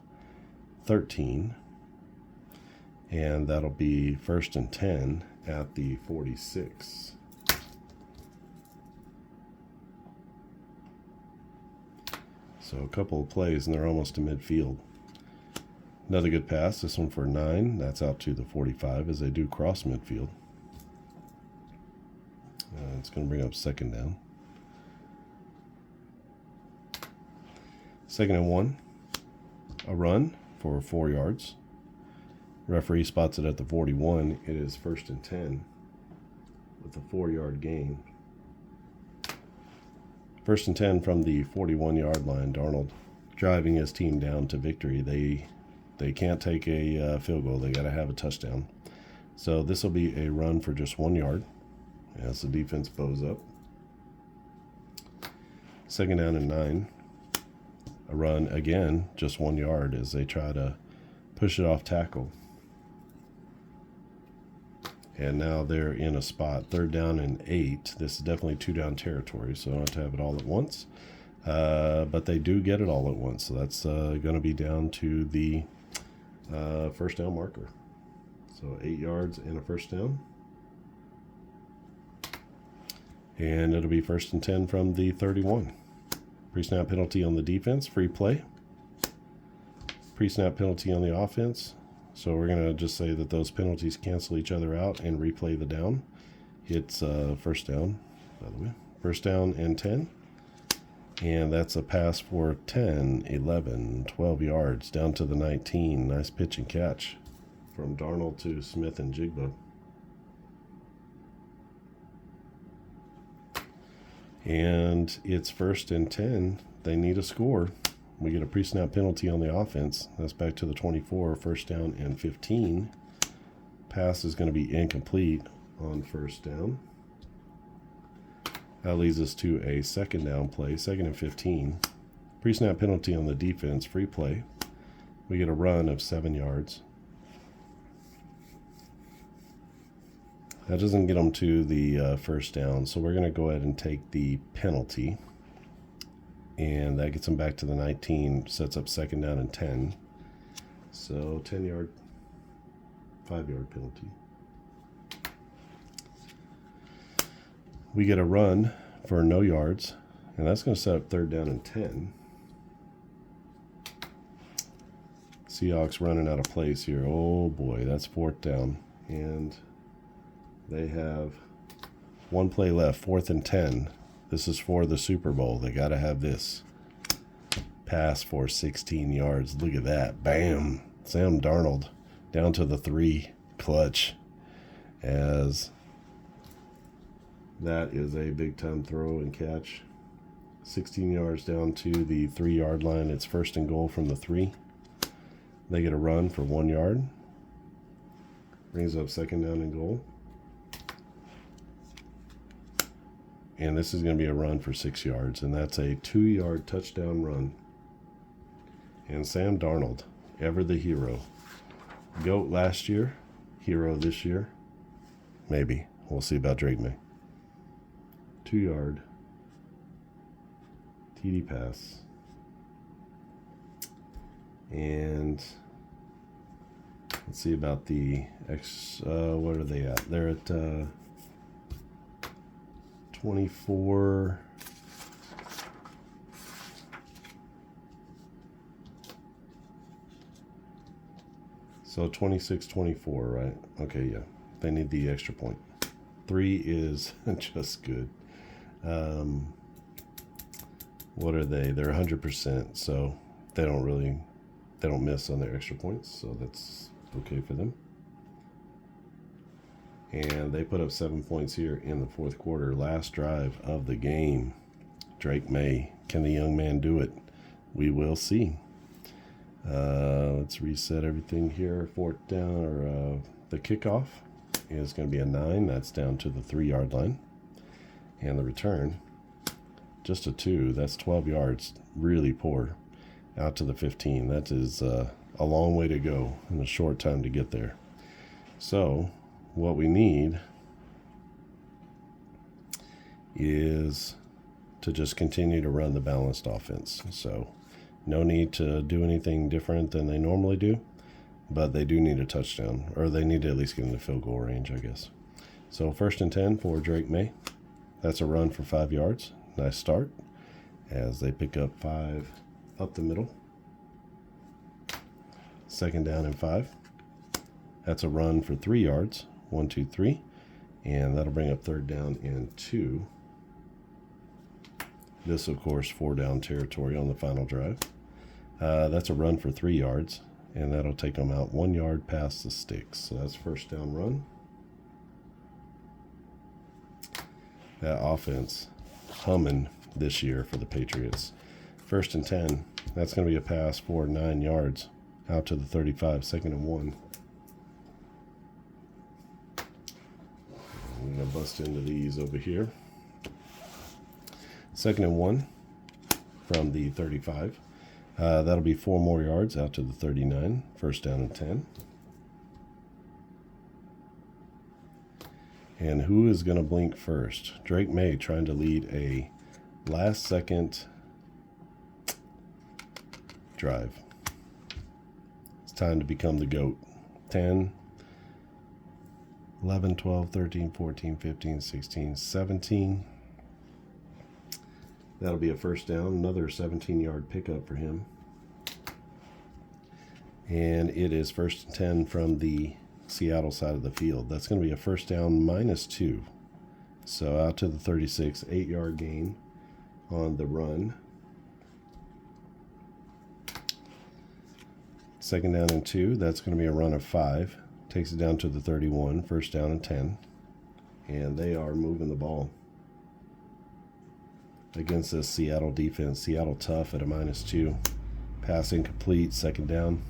13. And that'll be 1st and 10 at the 46. So a couple of plays and they're almost to midfield. Another good pass, this one for 9. That's out to the 45 as they do cross midfield. It's going to bring up 2nd down. 2nd and 1. A run for 4 yards. Referee spots it at the 41. It is 1st and 10 with a 4-yard gain. 1st and 10 from the 41-yard line. Darnold driving his team down to victory. They can't take a field goal. They got to have a touchdown. So this will be a run for just 1 yard as the defense bows up. 2nd down and 9. A run again, just 1 yard as they try to push it off tackle. And now they're in a spot. 3rd down and 8. This is definitely 2-down territory, so I don't have to have it all at once. But they do get it all at once. So that's going to be down to the 1st down marker. So 8 yards and a 1st down. And it'll be 1st and 10 from the 31. Pre-snap penalty on the defense, free play. Pre-snap penalty on the offense. So we're going to just say that those penalties cancel each other out and replay the down. It's 1st down, by the way. 1st down and 10. And that's a pass for 10, 11, 12 yards down to the 19. Nice pitch and catch from Darnold to Smith and Jigba. And it's 1st and 10. They need a score. We get a pre-snap penalty on the offense. That's back to the 24, 1st down and 15. Pass is going to be incomplete on 1st down. That leads us to a 2nd down play, 2nd and 15. Pre-snap penalty on the defense, free play. We get a run of 7 yards. That doesn't get them to the first down, so we're going to go ahead and take the penalty. And that gets them back to the 19, sets up 2nd down and 10. So 10-yard, 5-yard penalty. We get a run for no yards, and that's going to set up 3rd down and 10. Seahawks running out of place here. Oh boy, that's 4th down. And they have 1 play left, 4th and 10. This is for the Super Bowl. They got to have this. Pass for 16 yards. Look at that. Bam. Sam Darnold down to the 3. Clutch. As that is a big time throw and catch. 16 yards down to the 3-yard line. It's 1st and goal from the 3. They get a run for 1 yard. Brings up 2nd down and goal. And this is going to be a run for 6 yards. And that's a 2-yard touchdown run. And Sam Darnold, ever the hero. GOAT last year. Hero this year. Maybe. We'll see about Drake May. 2-yard TD pass. And let's see about the what are they at? They're at 24. So 26-24, right? Okay, yeah. They need the extra point. 3 is just good. What are they? They're 100%, so they don't miss on their extra points, so that's okay for them. And they put up 7 points here in the 4th quarter. Last drive of the game. Drake May. Can the young man do it? We will see. Let's reset everything here. 4th down, or the kickoff is going to be a 9. That's down to the 3-yard line. And the return, just a 2. That's 12 yards. Really poor. Out to the 15. That is a long way to go in a short time to get there. So what we need is to just continue to run the balanced offense. So no need to do anything different than they normally do, but they do need a touchdown, or they need to at least get in the field goal range, I guess. So 1st and 10 for Drake May. That's a run for 5 yards. Nice start as they pick up 5 up the middle. 2nd down and 5. That's a run for 3 yards. 1, 2, 3. And that'll bring up 3rd down and 2. This, of course, 4-down territory on the final drive. That's a run for 3 yards. And that'll take them out 1 yard past the sticks. So that's 1st down run. That offense humming this year for the Patriots. 1st and 10. That's going to be a pass for 9 yards out to the 35. 2nd and 1. I'm going to bust into these over here. 2nd and 1 from the 35. That'll be 4 more yards out to the 39. 1st down and 10. And who is going to blink first? Drake May trying to lead a last-second drive. It's time to become the GOAT. 10, 11, 12, 13, 14, 15, 16, 17. That'll be a 1st down. Another 17-yard pickup for him. And it is 1st and 10 from the Seattle side of the field. That's going to be a 1st down -2. So out to the 36, 8-yard gain on the run. 2nd down and 2. That's going to be a run of 5. Takes it down to the 31, 1st down and 10. And they are moving the ball against this Seattle defense. Seattle tough at a -2. Pass incomplete, 2nd down.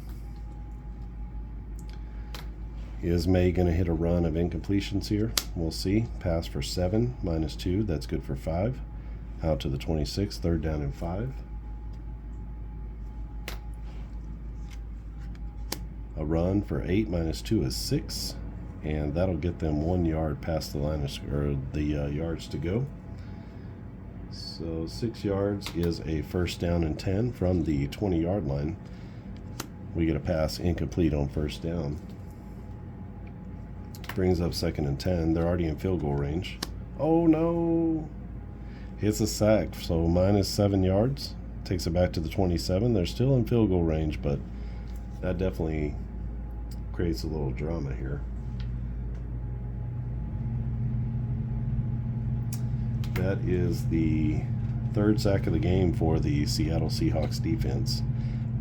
Is May going to hit a run of incompletions here? We'll see. Pass for 7, -2. That's good for 5. Out to the 26, 3rd down and 5. A run for 8 minus 2 is 6, and that'll get them 1 yard past the line of yards to go. So 6 yards is a first down and 10 from the 20-yard line. We get a pass incomplete on first down. Brings up 2nd and 10. They're already in field goal range. Oh no! It's a sack, so minus 7 yards. Takes it back to the 27. They're still in field goal range, but that definitely creates a little drama here. That is the 3rd sack of the game for the Seattle Seahawks defense.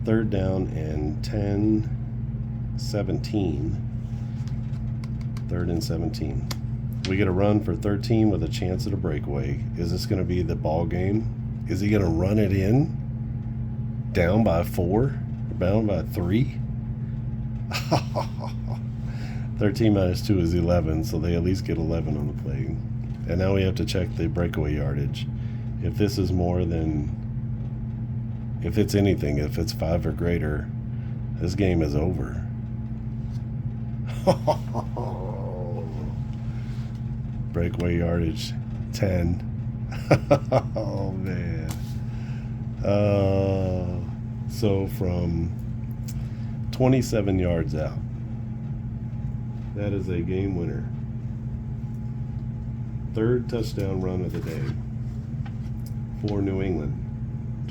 3rd down and 10, 17. 3rd and 17. We get a run for 13 with a chance at a breakaway. Is this going to be the ball game? Is he going to run it in? Down by 4? Down by 3? 13 minus 2 is 11, so they at least get 11 on the play. And now we have to check the breakaway yardage. If this is more than, if it's anything, if it's 5 or greater, this game is over. Breakaway yardage 10. Oh man. So from 27 yards out, that is a game winner. 3rd touchdown run of the day for New England.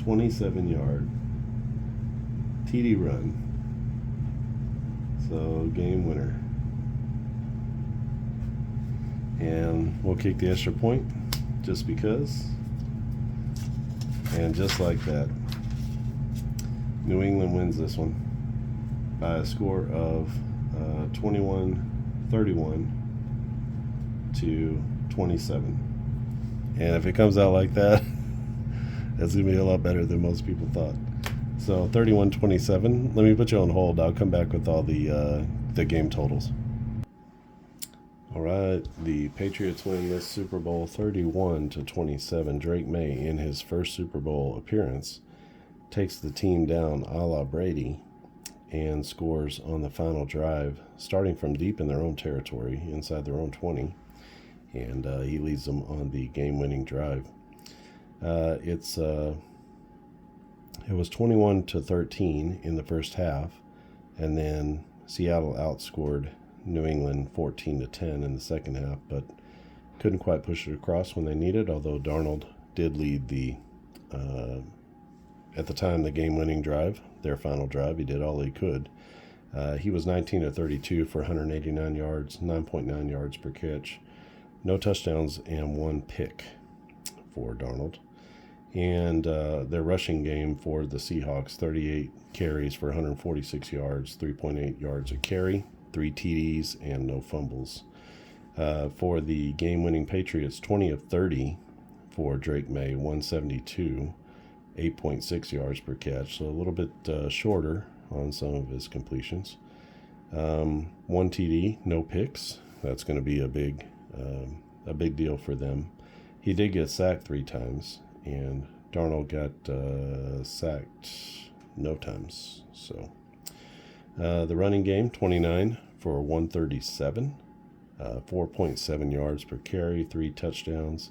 27-yard TD run. So game winner. And we'll kick the extra point just because. And just like that, New England wins this one by a score of 21-31 to 27. And if it comes out like that, that's going to be a lot better than most people thought. So 31-27. Let me put you on hold. I'll come back with all the game totals. All right, the Patriots win this Super Bowl 31-27. Drake May, in his first Super Bowl appearance, takes the team down a la Brady and scores on the final drive, starting from deep in their own territory, inside their own 20, and he leads them on the game-winning drive. It was 21-13 in the first half, and then Seattle outscored New England 14-10 in the second half, but couldn't quite push it across when they needed, although Darnold did lead the, at the time, the game-winning drive, their final drive. He did all he could. He was 19-32 for 189 yards, 9.9 yards per catch, no touchdowns, and 1 pick for Darnold. And their rushing game for the Seahawks, 38 carries for 146 yards, 3.8 yards a carry, 3 TDs, and no fumbles. For the game-winning Patriots, 20 of 30 for Drake May, 172, 8.6 yards per catch, so a little bit shorter on some of his completions. 1 TD, no picks. That's going to be a big deal for them. He did get sacked 3 times, and Darnold got sacked no times. So the running game, 29 for 137, 4.7 yards per carry, 3 touchdowns,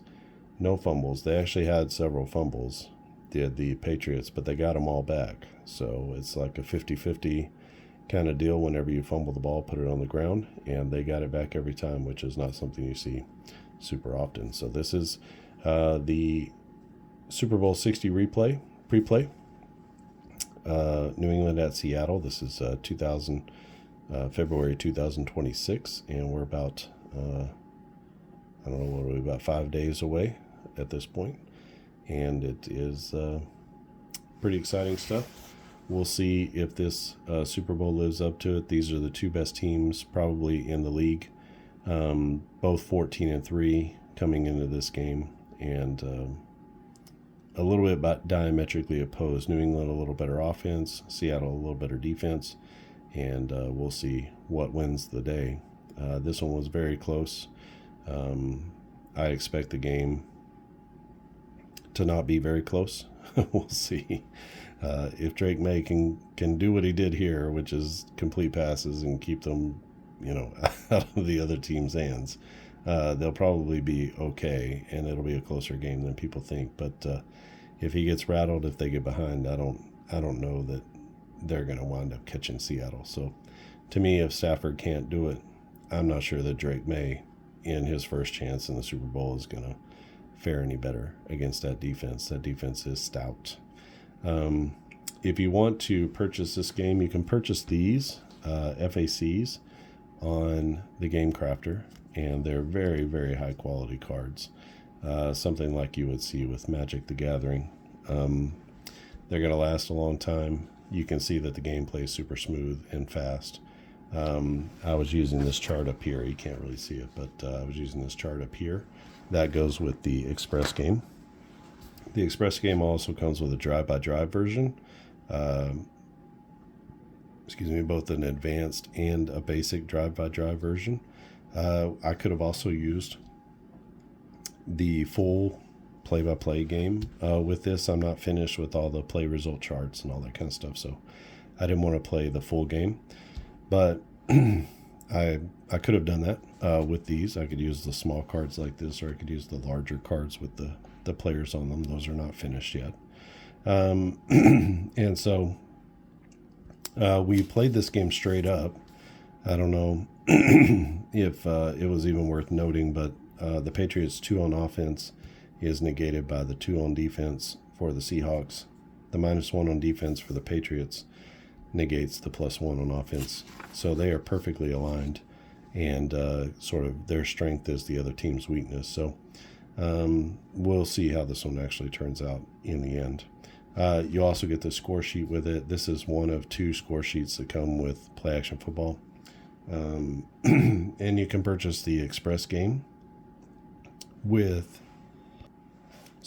no fumbles. They actually had several fumbles, did the Patriots, but they got them all back. So it's like a 50-50 kind of deal. Whenever you fumble the ball, put it on the ground, and they got it back every time, which is not something you see super often. So this is the Super Bowl 60 pre-play. New England at Seattle. This is February 2026, and we're about I don't know, what are we, about 5 days away at this point, and it is pretty exciting stuff. We'll see if this Super Bowl lives up to it. These are the 2 best teams probably in the league, both 14-3 coming into this game, and a little bit about diametrically opposed. New England a little better offense, Seattle a little better defense, and we'll see what wins the day. This one was very close. I expect the game to not be very close. we'll see. If Drake May can do what he did here, which is complete passes and keep them, out of the other team's hands, they'll probably be okay, and it'll be a closer game than people think. But if he gets rattled, if they get behind, I don't know that they're going to wind up catching Seattle. So, to me, if Stafford can't do it, I'm not sure that Drake May, in his first chance in the Super Bowl, is going to fare any better against that defense. That defense is stout. If you want to purchase this game, you can purchase these FACs on the Game Crafter, and they're very, very high quality cards. Something like you would see with Magic the Gathering. They're going to last a long time. You can see that the gameplay is super smooth and fast. I was using this chart up here. You can't really see it, but I was using this chart up here. That goes with the Express game. The Express game also comes with a drive-by-drive version. Both an advanced and a basic drive-by-drive version. I could have also used the full play-by-play game with this. I'm not finished with all the play result charts and all that kind of stuff, so I didn't want to play the full game. But I could have done that with these. I could use the small cards like this, or I could use the larger cards with the players on them. Those are not finished yet. And so we played this game straight up. I don't know if it was even worth noting, but the Patriots 2 on offense is negated by the 2 on defense for the Seahawks. The -1 on defense for the Patriots negates the +1 on offense. So they are perfectly aligned, and sort of their strength is the other team's weakness. So we'll see how this one actually turns out in the end. You also get the score sheet with it. This is one of 2 score sheets that come with Play Action Football. And you can purchase the Express game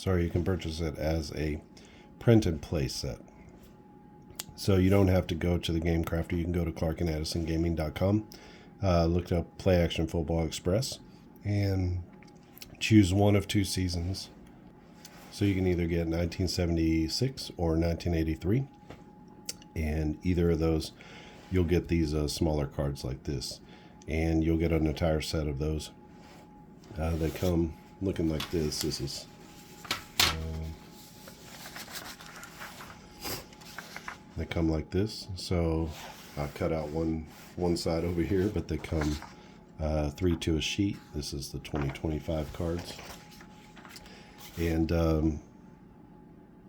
you can purchase it as a print and play set. So you don't have to go to the Game Crafter. You can go to ClarkandAddisonGaming.com, look up Play Action Football Express, and choose one of 2 seasons. So you can either get 1976 or 1983, and either of those, you'll get these smaller cards like this, and you'll get an entire set of those. They come looking like this. This is they come like this. So I cut out one side over here, but they come 3 to a sheet. This is the 2025 cards. And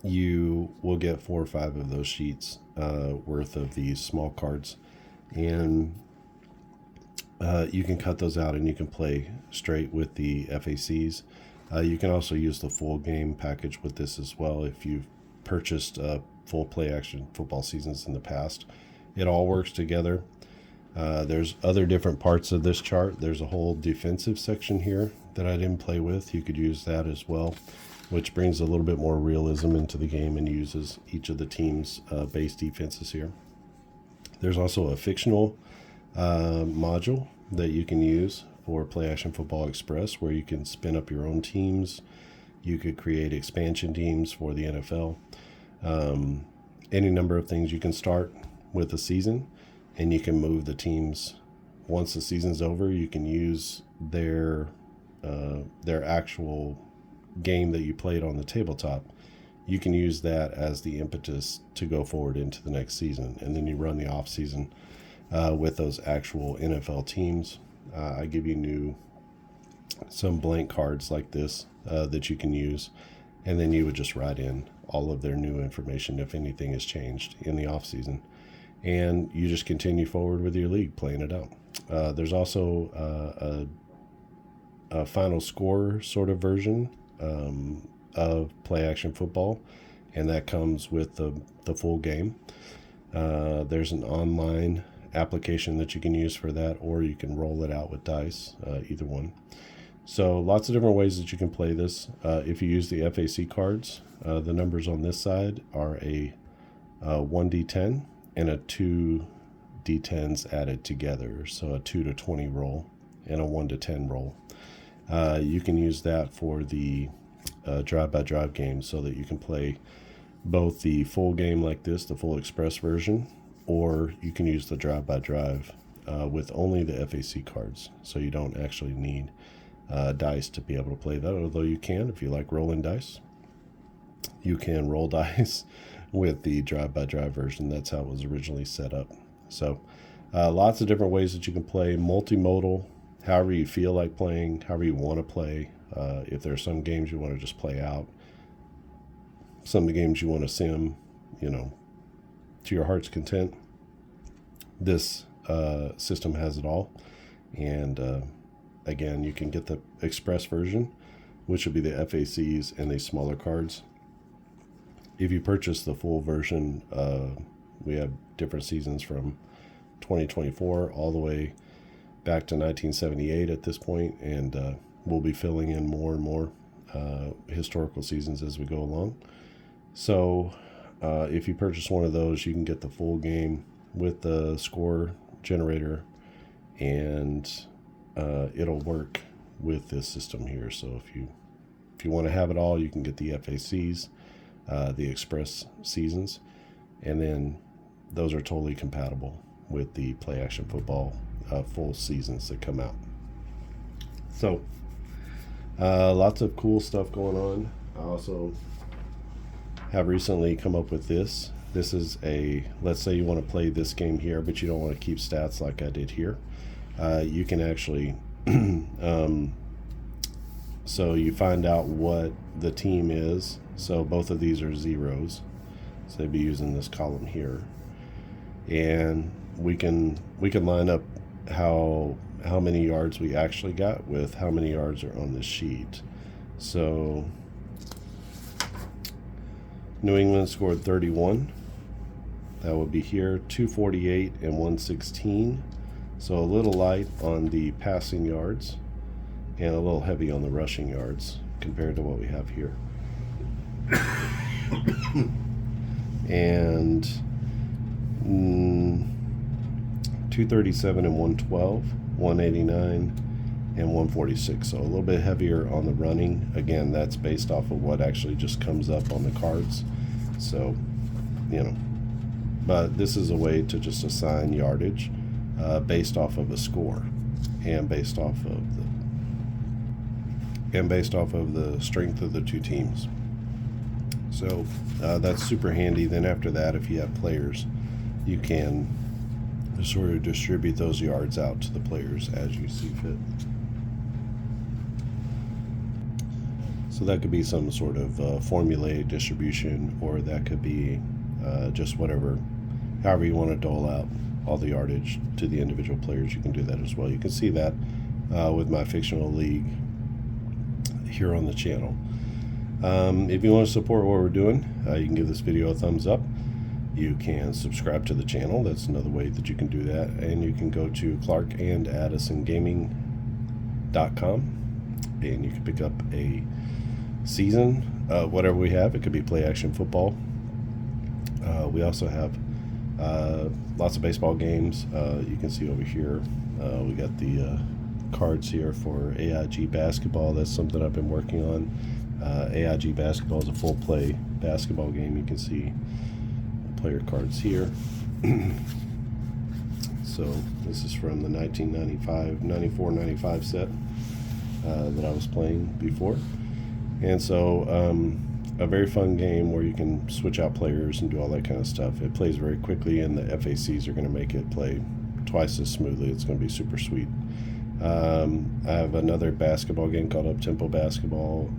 you will get 4 or 5 of those sheets worth of these small cards. And you can cut those out and you can play straight with the FACs. You can also use the full game package with this as well if you've purchased full Play Action Football seasons in the past. It all works together. There's other different parts of this chart. There's a whole defensive section here that I didn't play with. You could use that as well, which brings a little bit more realism into the game and uses each of the team's base defenses here. There's also a fictional module that you can use for Play Action Football Express, where you can spin up your own teams. You could create expansion teams for the NFL. Any number of things. You can start with a season, and you can move the teams. Once the season's over, you can use their actual game that you played on the tabletop. You can use that as the impetus to go forward into the next season, and then you run the off season with those actual NFL teams. I give you some blank cards like this that you can use, and then you would just write in all of their new information if anything has changed in the off season, and you just continue forward with your league playing it out. There's also a final score sort of version of Play Action Football, and that comes with the full game. There's an online application that you can use for that, or you can roll it out with dice, either one. So lots of different ways that you can play this. If you use the FAC cards, the numbers on this side are a 1d10 and a 2d10s added together, so a 2 to 20 roll and a 1 to 10 roll. You can use that for the drive-by-drive game, so that you can play both the full game like this, the full express version, or you can use the drive-by-drive with only the FAC cards. So you don't actually need dice to be able to play that, although you can if you like rolling dice. You can roll dice with the drive-by-drive version. That's how it was originally set up. So lots of different ways that you can play, multimodal, however you feel like playing, however you want to play. If there are some games you want to just play out, some of the games you want to sim, to your heart's content, this system has it all. And again, you can get the express version, which would be the FACs and the smaller cards. If you purchase the full version, we have different seasons from 2024 all the way back to 1978 at this point, and we'll be filling in more and more historical seasons as we go along. So if you purchase one of those, you can get the full game with the score generator, and it'll work with this system here. So if you want to have it all, you can get the FACs, the express seasons, and then those are totally compatible with the Play Action Football full seasons that come out. So lots of cool stuff going on. I also have recently come up with this. This is let's say you want to play this game here, but you don't want to keep stats like I did here. You can actually so you find out what the team is. So both of these are zeros, so they'd be using this column here, and we can line up how many yards we actually got with how many yards are on the sheet. So New England scored 31. That would be here, 248 and 116. So a little light on the passing yards and a little heavy on the rushing yards compared to what we have here. And 237 and 112, 189 and 146. So a little bit heavier on the running. Again, that's based off of what actually just comes up on the cards. So, but this is a way to just assign yardage based off of a score and based off of the strength of the two teams. So that's super handy. Then after that, if you have players, you can sort of distribute those yards out to the players as you see fit. So that could be some sort of formulaic distribution, or that could be just however you want to dole out all the yardage to the individual players. You can do that as well. You can see that with my fictional league here on the channel. If you want to support what we're doing, you can give this video a thumbs up. You can subscribe to the channel. That's another way that you can do that. And you can go to ClarkandAddisonGaming.com and you can pick up a season, whatever we have. It could be Play Action Football. We also have lots of baseball games. You can see over here we got the cards here for AIG basketball. That's something I've been working on. AIG basketball is a full play basketball game. You can see player cards here. So this is from the 1994-95 set that I was playing before. And so a very fun game where you can switch out players and do all that kind of stuff. It plays very quickly, and the FACs are going to make it play twice as smoothly. It's going to be super sweet. I have another basketball game called Up Tempo Basketball,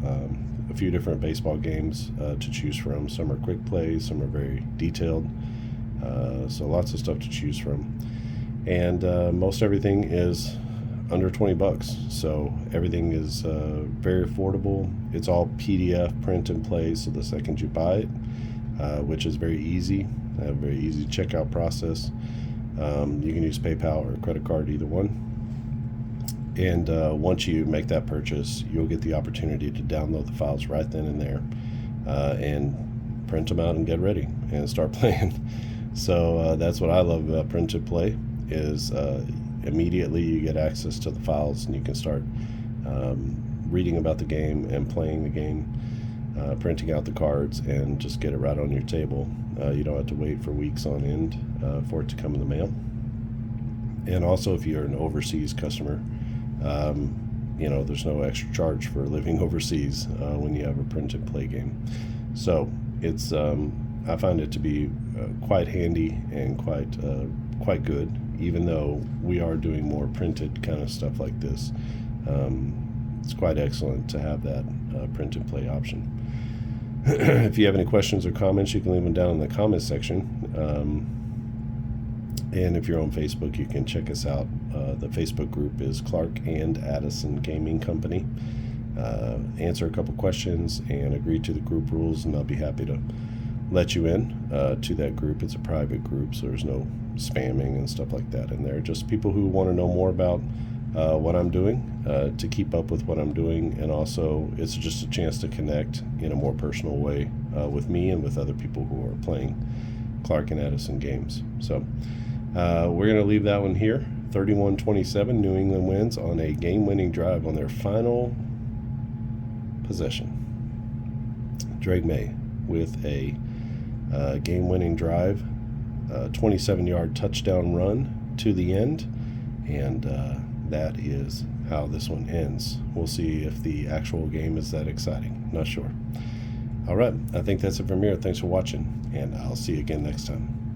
a few different baseball games to choose from. Some are quick plays, some are very detailed, so lots of stuff to choose from. And most everything is under $20, so everything is very affordable. It's all PDF, print and play, so the second you buy it, which is very easy, a very easy checkout process. You can use PayPal or credit card, either one. And once you make that purchase, you'll get the opportunity to download the files right then and there and print them out and get ready and start playing. So that's what I love about Print to Play, is immediately you get access to the files and you can start reading about the game and playing the game printing out the cards and just get it right on your table. You don't have to wait for weeks on end for it to come in the mail. And also, if you're an overseas customer, there's no extra charge for living overseas when you have a print and play game. So it's I find it to be quite handy and quite good, even though we are doing more printed kind of stuff like this. It's quite excellent to have that print and play option. If you have any questions or comments, you can leave them down in the comments section. And if you're on Facebook, you can check us out. The Facebook group is Clark and Addison Gaming Company. Answer a couple questions and agree to the group rules, and I'll be happy to let you in to that group. It's a private group, so there's no spamming and stuff like that in there. Just people who want to know more about what I'm doing, to keep up with what I'm doing, and also it's just a chance to connect in a more personal way with me and with other people who are playing Clark and Addison games. So we're going to leave that one here. 31-27, New England wins on a game-winning drive on their final possession. Drake May with a game-winning drive, 27-yard touchdown run to the end, and that is how this one ends. We'll see if the actual game is that exciting. Not sure. All right, I think that's it from here. Thanks for watching, and I'll see you again next time.